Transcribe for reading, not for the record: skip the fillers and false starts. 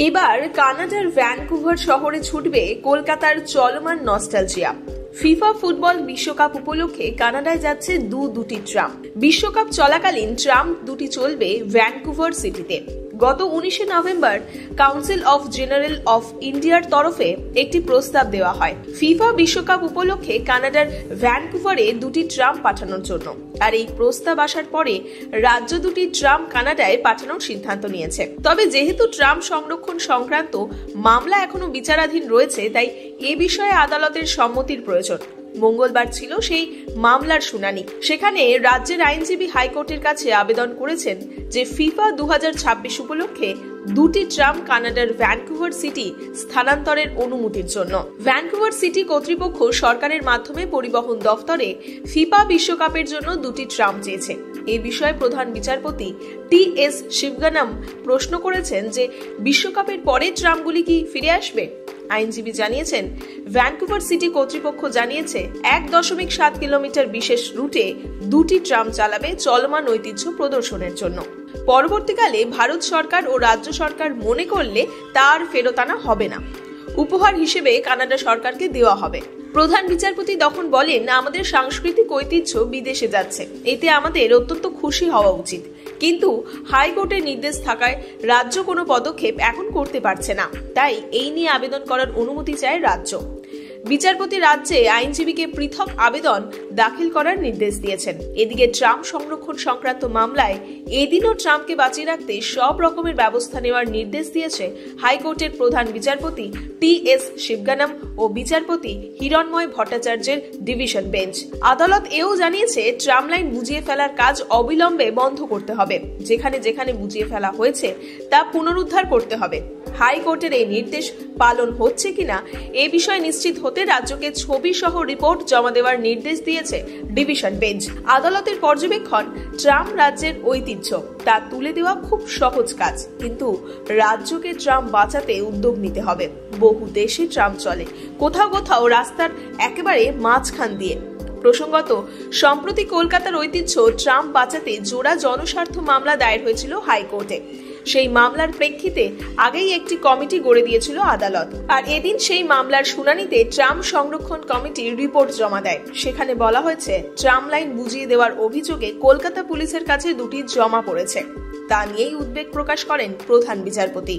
এবার কানাডার ভ্যানকুভার শহরে ছুটবে কলকাতার চলমান নস্টালজিয়া। ফিফা ফুটবল বিশ্বকাপ উপলক্ষে কানাডায় যাচ্ছে দুটি ট্রাম। বিশ্বকাপ চলাকালীন ট্রাম দুটি চলবে ভ্যানকুভার সিটিতে। গত 19 November council of general of ইন্ডিয়ার তরফে একটি প্রস্তাব দেওয়া হয় ফিফা বিশ্বকাপ উপলক্ষে কানাডার ভ্যানকুভারে দুটি ট্রাম পাঠানোর জন্য। আর এই প্রস্তাব আসার পরে রাজ্য দুটি ট্রাম কানাডায় পাঠানোর সিদ্ধান্ত নিয়েছে। তবে যেহেতু ট্রাম সংরক্ষণ সংক্রান্ত মামলা এখনো বিচারাধীন রয়েছে, তাই এ বিষয়ে আদালতের সম্মতির প্রয়োজন। মঙ্গলবার ছিল সেই মামলার শুনানি। সেখানে রাজ্যের আইনজীবী হাইকোর্টের কাছে আবেদন করেছেন যে ফিফা 2026 উপলক্ষে দুটি ট্রাম কানাডার ভ্যানকুভার সিটি স্থানান্তরের অনুমতির জন্য। ভ্যানকুভার সিটি কর্তৃপক্ষ সরকারের মাধ্যমে পরিবহন দফতরে ফিফা বিশ্বকাপের জন্য দুটি ট্রাম চেয়েছে। এ বিষয়ে প্রধান বিচারপতি টি.এস. শিবগানম প্রশ্ন করেছেন যে বিশ্বকাপের পরে ট্রামগুলি কি ফিরে আসবে। আইনজীবী জানিয়েছেন, ভ্যানকুভার সিটি কর্তৃপক্ষ জানিয়েছে 1.7 কিলোমিটার বিশেষ রুটে দুটি ট্রাম চালাবে চলমান ঐতিহ্য প্রদর্শনের জন্য। পরবর্তীকালে ভারত সরকার ও রাজ্য সরকার মনে করলে তার ফেরত আনা হবে না, উপহার হিসেবে কানাডা সরকারকে দেওয়া হবে। প্রধান বিচারপতি তখন বলেন, আমাদের সাংস্কৃতিক ঐতিহ্য বিদেশে যাচ্ছে, এতে আমাদের অত্যন্ত খুশি হওয়া উচিত। কিন্তু হাইকোর্টের নির্দেশ থাকায় রাজ্য কোনো পদক্ষেপ এখন করতে পারছে না, তাই এই নিয়ে আবেদন করার অনুমতি চায় রাজ্য। বিচারপতি রাজ্যে আইনজীবীকে পৃথক আবেদন দাখিল করার নির্দেশ দিয়েছেন। এদিকে ট্রাম সংরক্ষণ সংক্রান্ত মামলায় এদিনও ট্রামকে বাঁচিয়ে রাখতে সব রকমের ব্যবস্থা নেওয়ার নির্দেশ দিয়েছে হাইকোর্টের প্রধান বিচারপতি টি.এস. শিবগানম ও বিচারপতি হিরণময় ভট্টাচার্যের ডিভিশন বেঞ্চ। আদালত এও জানিয়েছে, ট্রাম লাইন বুঝিয়ে ফেলার কাজ অবিলম্বে বন্ধ করতে হবে। যেখানে যেখানে বুঝিয়ে ফেলা হয়েছে তা পুনরুদ্ধার করতে হবে। হাইকোর্টের এই নির্দেশ পালন হচ্ছে কিনা এ বিষয়ে নিশ্চিত হতে রাজ্যকে ছবি সহ রিপোর্ট জমা দেওয়ার নির্দেশ দিয়েছে ডিভিশন বেঞ্চ। আদালতের পর্যবেক্ষণ, ট্রাম রাজ্যের ঐতিহ্য, তা তুলে দেওয়া খুব সহজ কাজ, কিন্তু রাজ্যকে ট্রাম বাঁচাতে উদ্যোগ নিতে হবে। বহু দেশে ট্রাম চলে, কোথাও কোথাও রাস্তার একেবারে মাঝখান দিয়ে। প্রসঙ্গত, সম্প্রতি কলকাতার ঐতিহ্য ট্রাম বাঁচাতে জোড়া জনস্বার্থ মামলা দায়ের হয়েছিল হাইকোর্টে। সেই মামলার প্রেক্ষিতে আগেই একটি কমিটি গড়ে দিয়েছিল আদালত। আর এদিন সেই মামলার শুনানিতে ট্রাম সংরক্ষণ কমিটির রিপোর্ট জমা দেয়। সেখানে বলা হয়েছে, ট্রাম লাইন বুঝিয়ে দেওয়ার অভিযোগে কলকাতা পুলিশের কাছে দুটি জমা পড়েছে। তা নিয়েই উদ্বেগ প্রকাশ করেন প্রধান বিচারপতি।